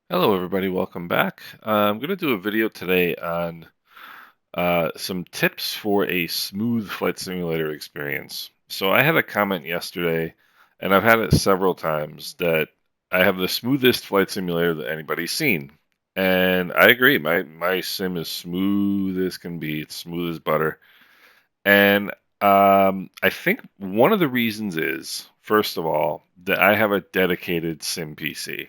Hello, everybody. Welcome back. I'm going to do a video today on some tips for a smooth flight simulator experience. So I had a comment yesterday, and I've had it several times, that I have the smoothest flight simulator that anybody's seen. And I agree. My sim is smooth as can be. It's smooth as butter. And I think one of the reasons is, first of all, that I have a dedicated sim PC.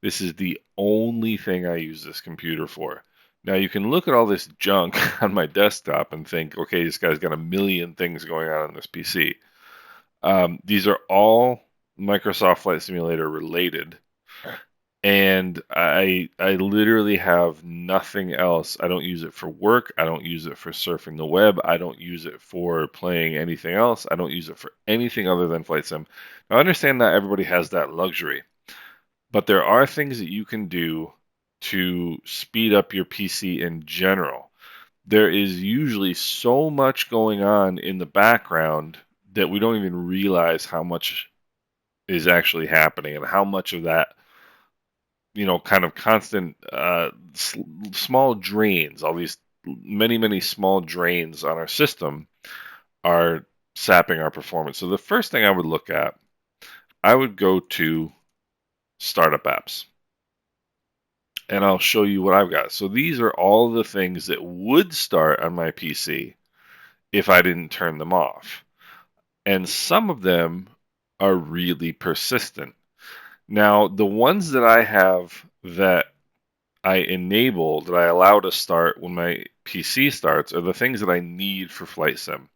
This is the only thing I use this computer for. Now, you can look at all this junk on my desktop and think, okay, this guy's got a million things going on this PC. These are all Microsoft Flight Simulator related, and I literally have nothing else. I don't use it for work. I don't use it for surfing the web. I don't use it for playing anything else. I don't use it for anything other than flight sim. Now, I understand not everybody has that luxury, but there are things that you can do to speed up your PC in general. There is usually so much going on in the background that we don't even realize how much is actually happening and how much of that kind of constant small drains, all these many small drains on our system are sapping our performance. So the first thing I would look at, I would go to startup apps, and I'll show you what I've got. So these are all the things that would start on my PC if I didn't turn them off. And some of them are really persistent. Now, the ones that I have that I enable, that I allow to start when my PC starts, are the things that I need for flight sim.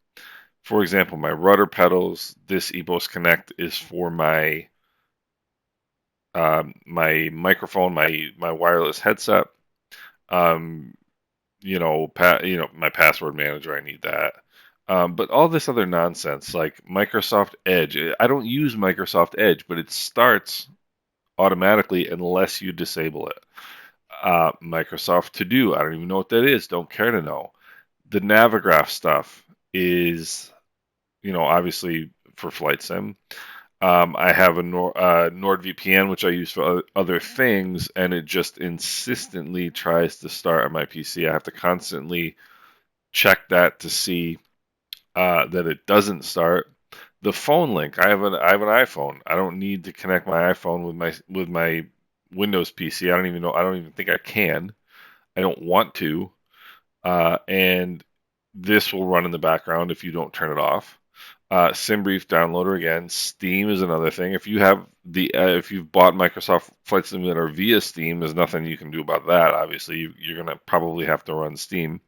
For example, my rudder pedals. This eBOS Connect is for my microphone, my wireless headset. Um, my password manager. I need that. But all this other nonsense, like Microsoft Edge, I don't use Microsoft Edge, but it starts automatically unless you disable it. Microsoft To Do. I don't even know what that is. Don't care to know. The Navigraph stuff is, obviously for flight sim. I have a NordVPN, which I use for other things, and it just insistently tries to start on my PC. I have to constantly check that to see that it doesn't start. The phone link. I have an iPhone. I don't need to connect my iPhone with my Windows PC. I don't even know. I don't even think I can. I don't want to. And this will run in the background if you don't turn it off. SimBrief downloader again. Steam is another thing. If you've bought Microsoft Flight Simulator via Steam, there's nothing you can do about that. Obviously, you're gonna probably have to run Steam.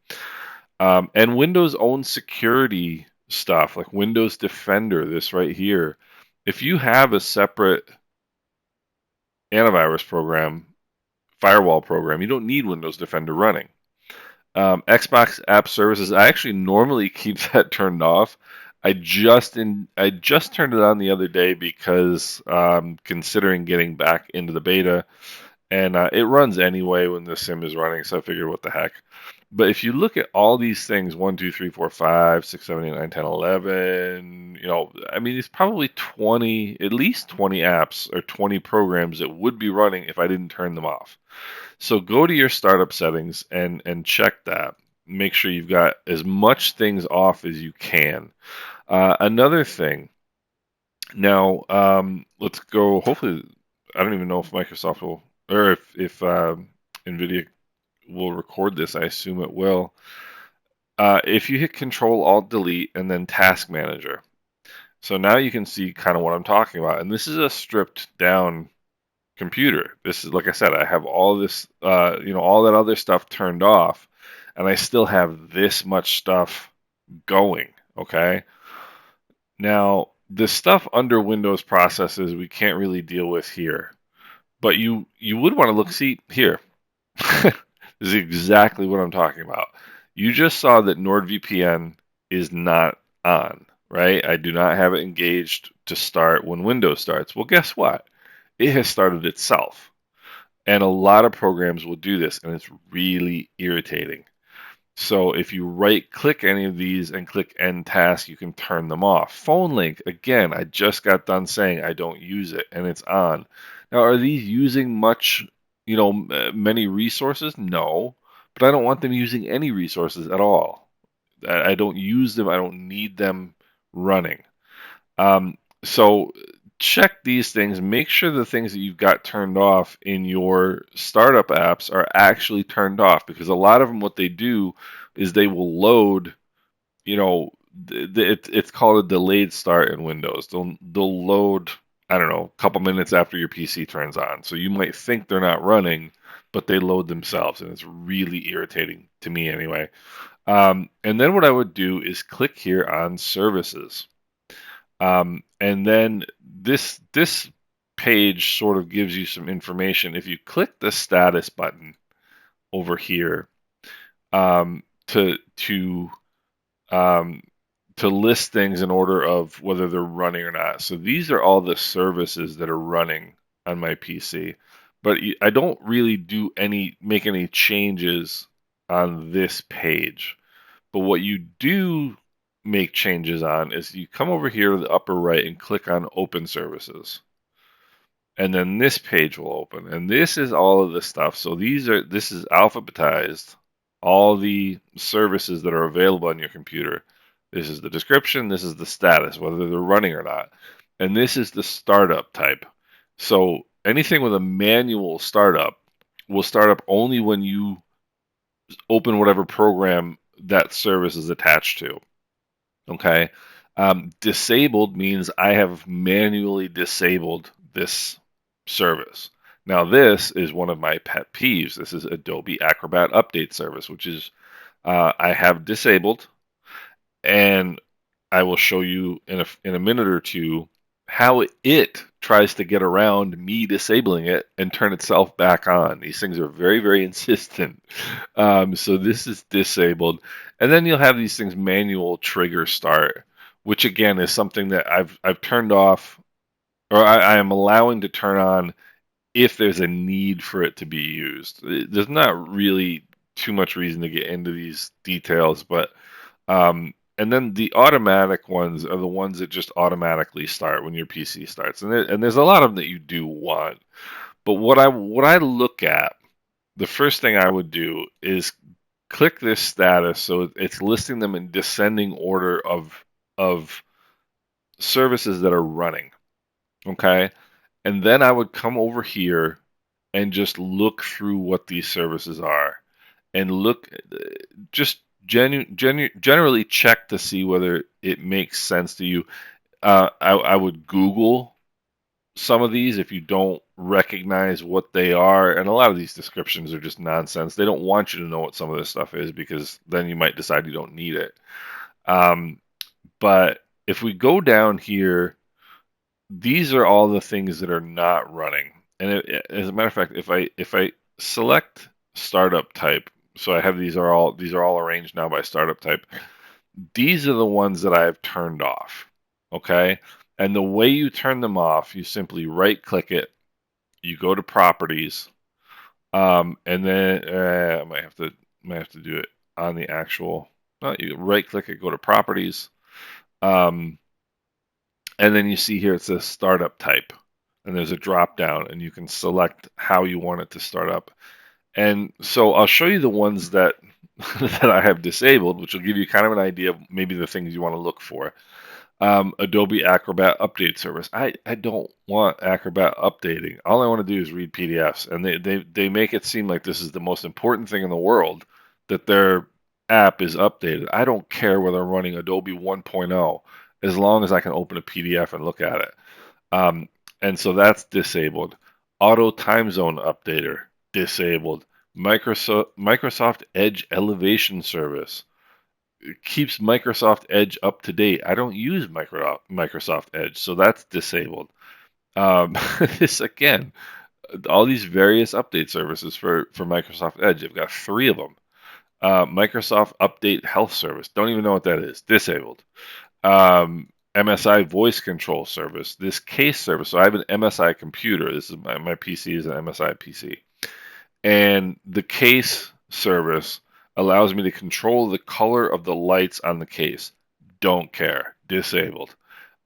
And Windows own security stuff like Windows Defender. This right here. If you have a separate antivirus program, firewall program, you don't need Windows Defender running. Xbox App Services. I actually normally keep that turned off. I just turned it on the other day because considering getting back into the beta, and it runs anyway when the sim is running. So I figured, what the heck. But if you look at all these things, 1, 2, 3, 4, 5, 6, 7, 8, 9, 10, 11, I mean, it's probably 20, at least 20 apps or 20 programs that would be running if I didn't turn them off. So go to your startup settings and check that. Make sure you've got as much things off as you can. Another thing. Now, let's go. Hopefully, I don't even know if Microsoft will, or if NVIDIA will record this. I assume it will. If you hit Control Alt Delete and then Task Manager, so now you can see kind of what I'm talking about. And this is a stripped down computer. This is, like I said, I have all this, all that other stuff turned off, and I still have this much stuff going. Okay. Now, the stuff under Windows processes we can't really deal with here, but you would want to look. See here, this is exactly what I'm talking about. You just saw that NordVPN is not on, right? I do not have it engaged to start when Windows starts. Well, guess what? It has started itself. And a lot of programs will do this, and it's really irritating. So if you right click any of these and click end task, you can turn them off. Phone link, again, I just got done saying I don't use it, and it's on. Now, are these using much many resources? No, but I don't want them using any resources at all. I don't use them. I don't need them running. So check these things. Make sure the things that you've got turned off in your startup apps are actually turned off, because a lot of them, what they do is they will load. You know, it's called a delayed start in Windows. They'll load, I don't know, a couple minutes after your PC turns on. So you might think they're not running, but they load themselves, and it's really irritating to me anyway. And then what I would do is click here on services. And then this page sort of gives you some information. If you click the status button over here, um, to to um, to list things in order of whether they're running or not. So these are all the services that are running on my PC, but I don't really make any changes on this page. But what you do make changes on is you come over here to the upper right and click on Open Services. And then this page will open. And this is all of the stuff. So this is alphabetized, all the services that are available on your computer. This is the description, this is the status, whether they're running or not. And this is the startup type. So anything with a manual startup will start up only when you open whatever program that service is attached to. Okay. Disabled means I have manually disabled this service. Now, this is one of my pet peeves. This is Adobe Acrobat Update Service, which is I have disabled, and I will show you in a minute or two how it tries to get around me disabling it and turn itself back on. These things are very, very insistent. So this is disabled, and then you'll have these things manual trigger start, which again is something that I've turned off, or I am allowing to turn on if there's a need for it to be used. There's not really too much reason to get into these details, but and then the automatic ones are the ones that just automatically start when your PC starts, and there's a lot of them that you do want. But what I look at, the first thing I would do is click this status, so it's listing them in descending order of services that are running. Okay, and then I would come over here and just look through what these services are, and look, just generally check to see whether it makes sense to you. I would Google some of these if you don't recognize what they are, and a lot of these descriptions are just nonsense. They don't want you to know what some of this stuff is, because then you might decide you don't need it. Um, but if we go down here, these are all the things that are not running. And as a matter of fact, if I select startup type, so I have these are all arranged now by startup type. These are the ones that I have turned off. Okay, and the way you turn them off, you simply right click it, you go to properties, and then I might have to do it on the actual. No, you right click it, go to properties, um, and then you see here it says startup type, and there's a drop down, and you can select how you want it to start up. And so I'll show you the ones that that I have disabled, which will give you kind of an idea of maybe the things you want to look for. Adobe Acrobat Update Service. I don't want Acrobat updating. All I want to do is read PDFs, and they make it seem like this is the most important thing in the world, that their app is updated. I don't care whether I'm running Adobe 1.0, as long as I can open a PDF and look at it. Um, and so that's disabled. Auto Time Zone Updater, disabled. Microsoft Edge Elevation Service keeps Microsoft Edge up to date. I don't use Microsoft Edge, so that's disabled. This again, all these various update services for Microsoft Edge. I've got three of them. Microsoft Update Health Service. Don't even know what that is. Disabled. MSI Voice Control Service. This case service. So I have an MSI computer. This is my PC is an MSI PC, and the case service allows me to control the color of the lights on the case. Don't care. Disabled.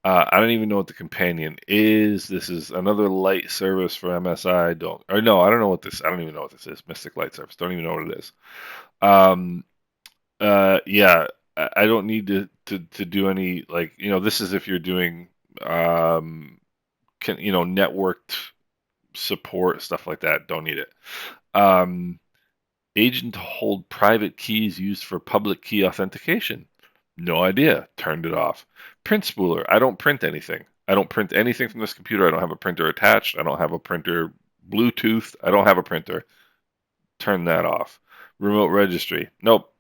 I don't even know what the companion is. This is another light service for MSI. Don't or no, I don't know what this. I don't even know what this is. Mystic Light Service. Don't even know what it is. Um, yeah, I don't need to do any like this is if you're doing networked support stuff like that. Don't need it. Um, Agent to hold private keys used for public key authentication. No idea. Turned it off. Print spooler. I don't print anything. I don't print anything from this computer. I don't have a printer attached. I don't have a printer Bluetooth. I don't have a printer. Turn that off. Remote registry. Nope.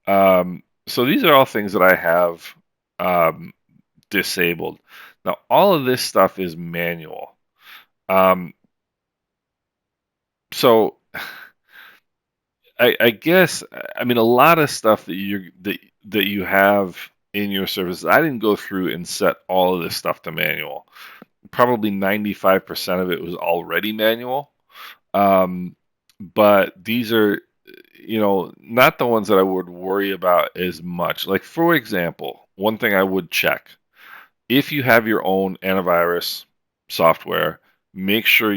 So these are all things that I have um, disabled. Now, all of this stuff is manual. Um, so I guess I mean a lot of stuff that you have in your services. I didn't go through and set all of this stuff to manual. Probably 95% of it was already manual. Um, but these are not the ones that I would worry about as much. Like for example, one thing I would check if you have your own antivirus software, make sure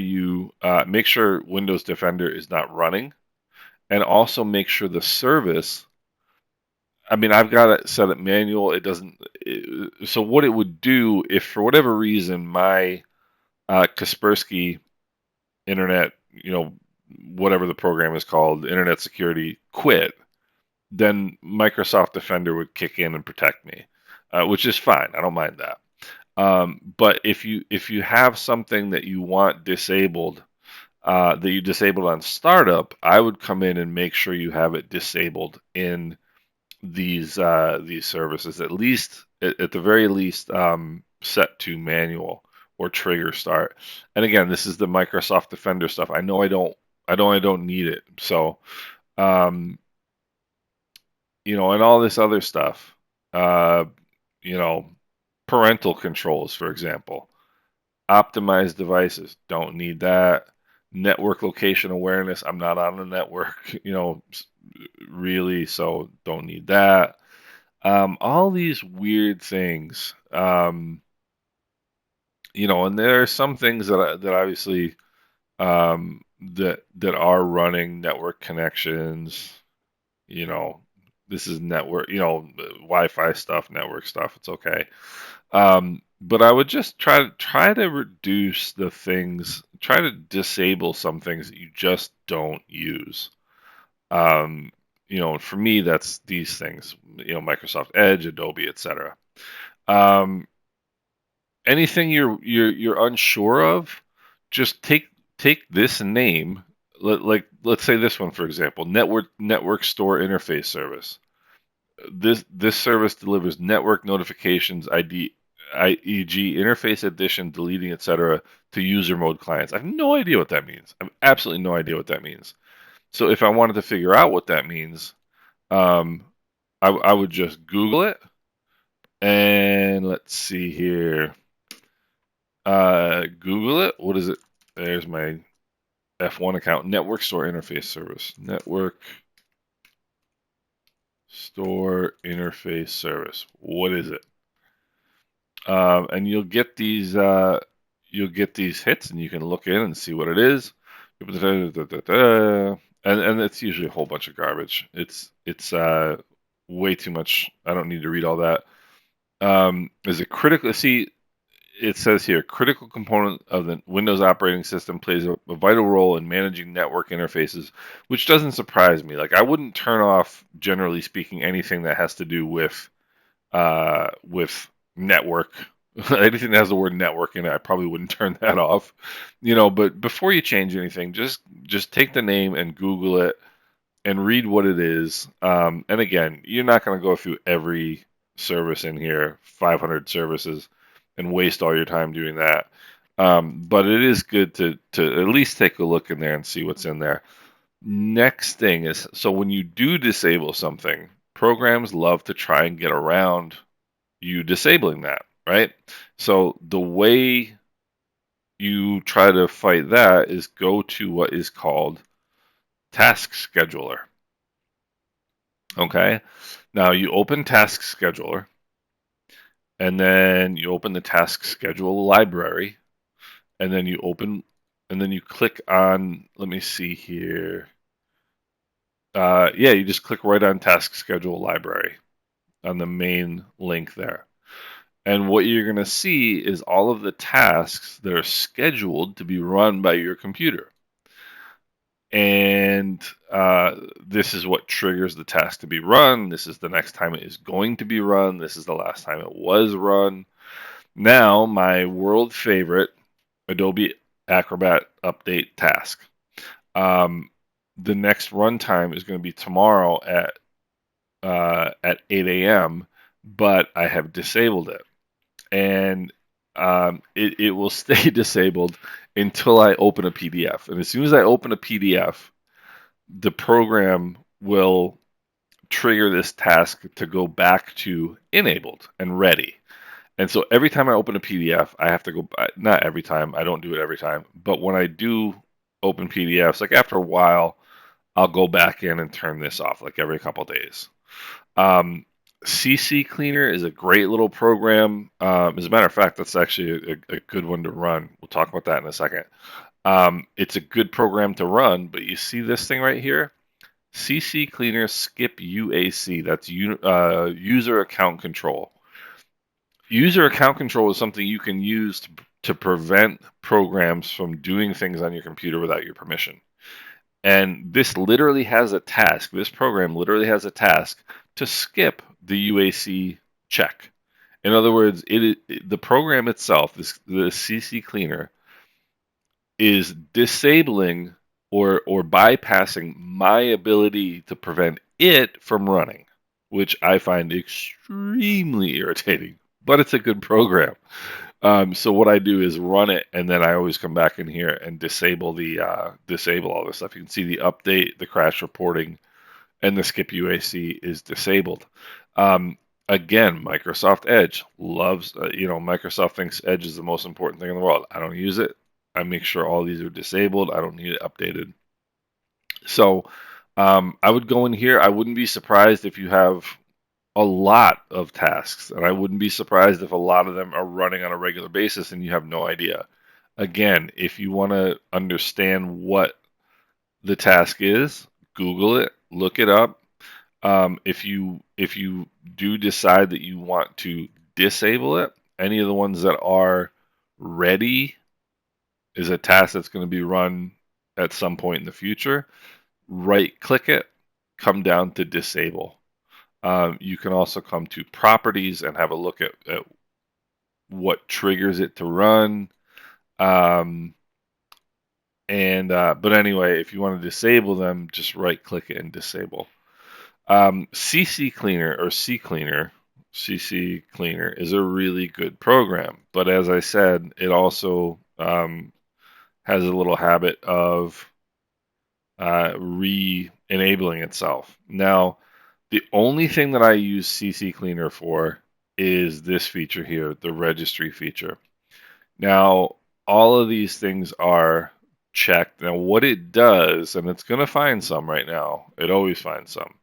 Windows Defender is not running, and also make sure the service. I mean, I've got it set at manual. It doesn't. So what it would do if for whatever reason my Kaspersky internet, whatever the program is called, internet security quit, then Microsoft Defender would kick in and protect me, which is fine. I don't mind that. But if you have something that you want disabled, that you disabled on startup, I would come in and make sure you have it disabled in these services. At least, at the very least, set to manual or trigger start. And again, this is the Microsoft Defender stuff. I don't need it. So, um, and all this other stuff. Uh, you know, Parental controls, for example. Optimized devices, don't need that. Network location awareness, I'm not on the network, really, so don't need that. All these weird things, and there are some things that obviously that are running network connections. You know, this is network, Wi-Fi stuff, network stuff. It's okay. But I would just try to reduce the things, try to disable some things that you just don't use. For me, that's these things, Microsoft Edge, Adobe, etc. Um, Anything you're unsure of, just take this name. Let's say this one for example, network store interface service. This service delivers network notifications, IEG interface addition, deleting, etc. to user mode clients. I have no idea what that means. I have absolutely no idea what that means. So if I wanted to figure out what that means, um, I would just Google it and let's see here. Google it. What is it? There's my F1 account. Network store interface service. Network store interface service. What is it? And you'll get these hits, and you can look in and see what it is. And it's usually a whole bunch of garbage. It's way too much. I don't need to read all that. Is it critical? See, it says here, critical component of the Windows operating system plays a vital role in managing network interfaces, which doesn't surprise me. Like I wouldn't turn off, generally speaking, anything that has to do with network. Anything that has the word network in it, I probably wouldn't turn that off. But before you change anything, just take the name and Google it and read what it is. And again, you're not going to go through every service in here, 500 services, and waste all your time doing that. But it is good to at least take a look in there and see what's in there. Next thing is, so when you do disable something, programs love to try and get around you disabling that, right? So the way you try to fight that is go to what is called Task Scheduler. Okay. Now you open Task Scheduler, and then you open the task schedule library, and then you click on, let me see here. Yeah, you just click right on task schedule library on the main link there. And what you're going to see is all of the tasks that are scheduled to be run by your computer. And this is what triggers the task to be run. This is the next time it is going to be run. This is the last time it was run. Now, my world favorite Adobe Acrobat update task. Um, the next runtime is going to be tomorrow at 8 a.m., but I have disabled it, and it will stay disabled until I open a PDF. And as soon as I open a PDF, the program will trigger this task to go back to enabled and ready. And so every time I open a PDF, I have to go, not every time, I don't do it every time, but when I do open PDFs, like after a while, I'll go back in and turn this off like every couple of days. Um, CCleaner is a great little program. As a matter of fact, that's actually a good one to run. We'll talk about that in a second. It's a good program to run, but you see this thing right here? CCleaner skip UAC. That's user account control. User account control is something you can use to prevent programs from doing things on your computer without your permission. And this literally has a task. This program literally has a task to skip the UAC check. In other words, the program itself, the CCleaner, is disabling or bypassing my ability to prevent it from running, which I find extremely irritating. But it's a good program. So what I do is run it, and then I always come back in here and disable all this stuff. You can see the update, the crash reporting, and the skip UAC is disabled. Um, Again, Microsoft Edge loves, Microsoft thinks Edge is the most important thing in the world. I don't use it. I make sure all these are disabled. I don't need it updated. So I would go in here. I wouldn't be surprised if you have a lot of tasks, and I wouldn't be surprised if a lot of them are running on a regular basis and you have no idea. Again, if you want to understand what the task is, Google it, look it up. If you do decide that you want to disable it, any of the ones that are ready is a task that's going to be run at some point in the future. Right click it, come down to disable. You can also come to properties and have a look at what triggers it to run. Um, but anyway, if you want to disable them, just right click it and disable. CCleaner or CCleaner, CCleaner is a really good program, but as I said, it also has a little habit of re-enabling itself. Now, the only thing that I use CCleaner for is this feature here, the registry feature. Now, all of these things are checked. Now, what it does, and it's going to find some right now, it always finds some.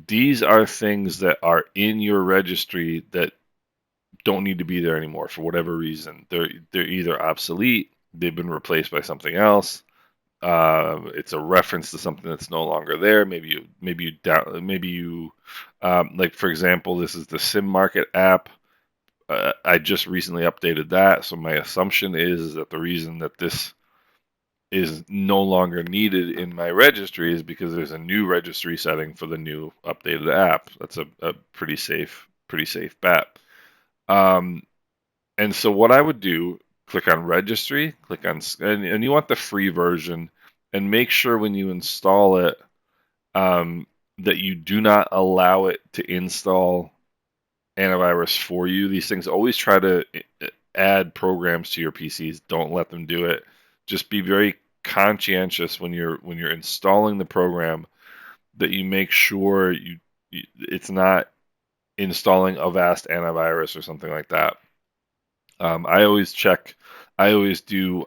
These are things that are in your registry that don't need to be there anymore for whatever reason. They're either obsolete, they've been replaced by something else. It's a reference to something that's no longer there. Like for example, this is the Sim Market app. I just recently updated that, so my assumption is that the reason that this is no longer needed in my registry is because there's a new registry setting for the new updated app. That's a pretty safe bet. Um, and so what I would do, click on registry, and you want the free version, and make sure when you install it that you do not allow it to install antivirus for you. These things always try to add programs to your PCs. Don't let them do it. Just be very conscientious when you're installing the program that you make sure it's not installing Avast antivirus or something like that. I always check. I always do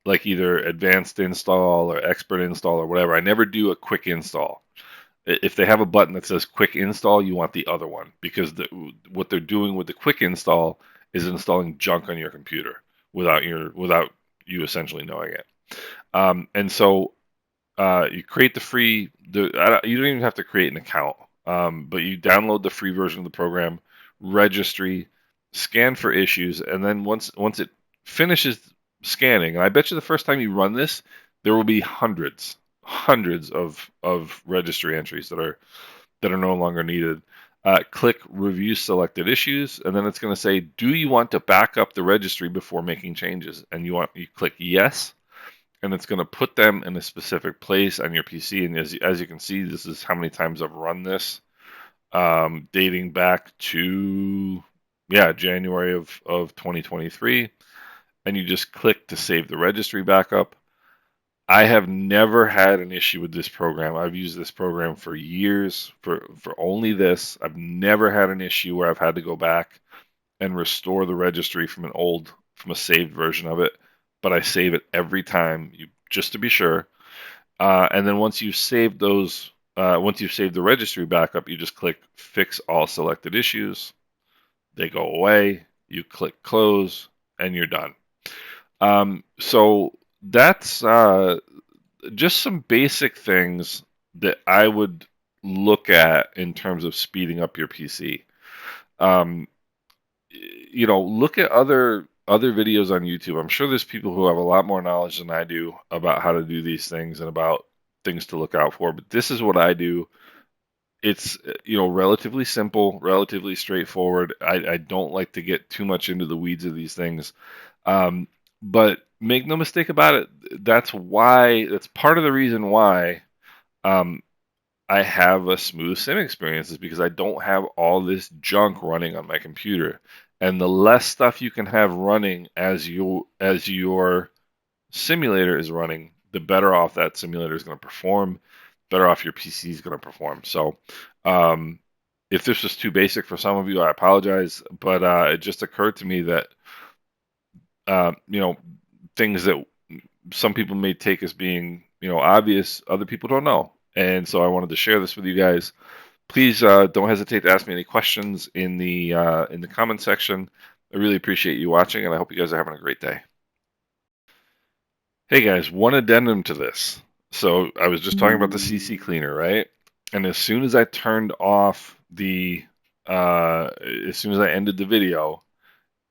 like either advanced install or expert install or whatever. I never do a quick install. If they have a button that says quick install, you want the other one, because what they're doing with the quick install is installing junk on your computer without you essentially knowing it. And so you create the free. You don't even have to create an account, but you download the free version of the program, registry, scan for issues, and then once it finishes scanning, and I bet you the first time you run this, there will be hundreds of registry entries that are no longer needed. Click review selected issues, and then it's going to say, do you want to back up the registry before making changes? And you click yes, and it's going to put them in a specific place on your PC. And as you can see, this is how many times I've run this, dating back to January of 2023. And you just click to save the registry backup. I have never had an issue with this program. I've used this program for years for only this. I've never had an issue where I've had to go back and restore the registry from a saved version of it. But I save it every time, just to be sure. And then once you've saved the registry backup, you just click fix all selected issues. They go away. You click close, and you're done. So that's just some basic things that I would look at in terms of speeding up your PC. Um, Look at other videos on YouTube. I'm sure there's people who have a lot more knowledge than I do about how to do these things and about things to look out for. But this is what I do. It's relatively simple, relatively straightforward. I don't like to get too much into the weeds of these things. But make no mistake about it, that's part of the reason why um, I have a smooth sim experience, is because I don't have all this junk running on my computer. And the less stuff you can have running as your simulator is running, the better off that simulator is going to perform, better off your PC is going to perform. So, if this was too basic for some of you, I apologize, but it just occurred to me that uh, you know things that some people may take as being obvious, other people don't know, and so I wanted to share this with you guys. Please don't hesitate to ask me any questions in the comment section. I really appreciate you watching, and I hope you guys are having a great day. Hey guys, one addendum to this. So I was just talking about the CCleaner, right? And as soon as I turned off as soon as I ended the video,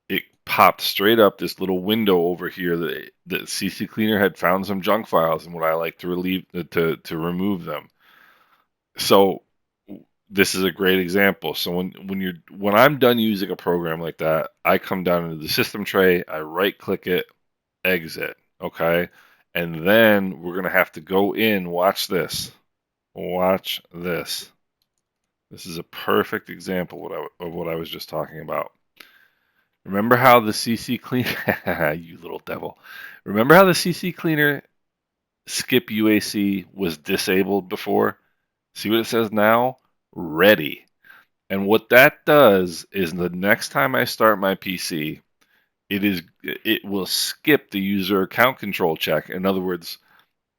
it popped straight up this little window over here that CCleaner had found some junk files and would I like to remove them. So this is a great example. So when I'm done using a program like that, I come down into the system tray, I right click it, exit, okay? And then we're gonna have to go in, watch this. Watch this. This is a perfect example of what I was just talking about. Remember how the CCleaner, you little devil. Remember how the CCleaner skip UAC was disabled before? See what it says now? Ready. And what that does is the next time I start my PC, it will skip the user account control check. In other words,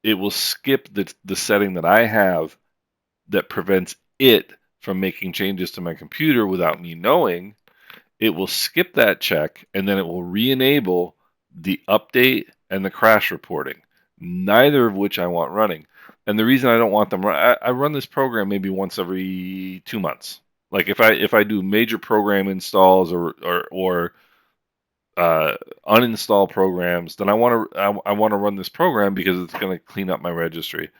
it will skip the setting that I have that prevents it from making changes to my computer without me knowing. It will skip that check, and then it will re-enable the update and the crash reporting, neither of which I want running. And the reason I don't want them, I run this program maybe once every 2 months. Like if I do major program installs or uninstall programs, then I want to run this program because it's going to clean up my registry.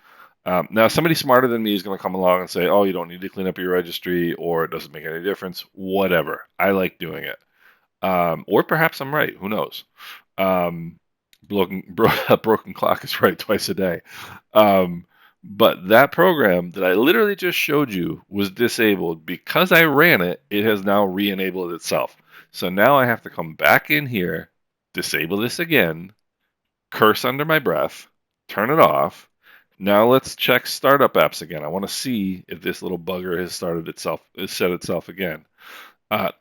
Now, somebody smarter than me is going to come along and say, "Oh, you don't need to clean up your registry, or it doesn't make any difference." Whatever. I like doing it, or perhaps I'm right. Who knows? Um, a broken clock is right twice a day. But that program that I literally just showed you was disabled because I ran it. It has now re-enabled itself. So now I have to come back in here, disable this again, curse under my breath, turn it off. Now let's check startup apps again. I want to see if this little bugger has set itself again.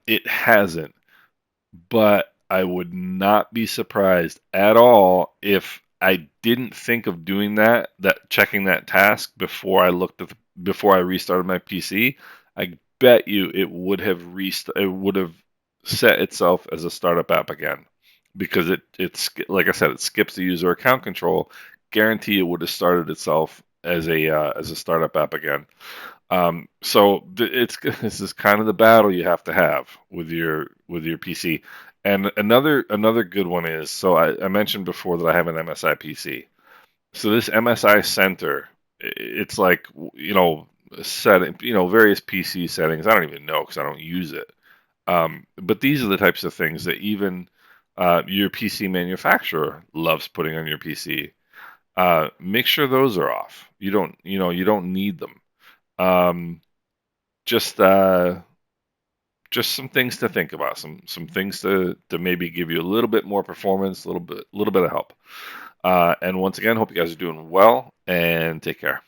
It hasn't, but I would not be surprised at all if I didn't think of doing that checking that task before I looked before I restarted my PC, I bet you it would have set itself as a startup app again, because it's like I said, it skips the user account control. Guarantee it would have started itself as a startup app again. It's this is kind of the battle you have to have with your PC. And another good one is, so I mentioned before that I have an MSI PC. So this MSI Center, it's like, set, various PC settings. I don't even know because I don't use it. But these are the types of things that even your PC manufacturer loves putting on your PC. Make sure those are off. You don't need them. Um, just just some things to think about. Some things to maybe give you a little bit more performance, a little bit of help. And once again, hope you guys are doing well, and take care.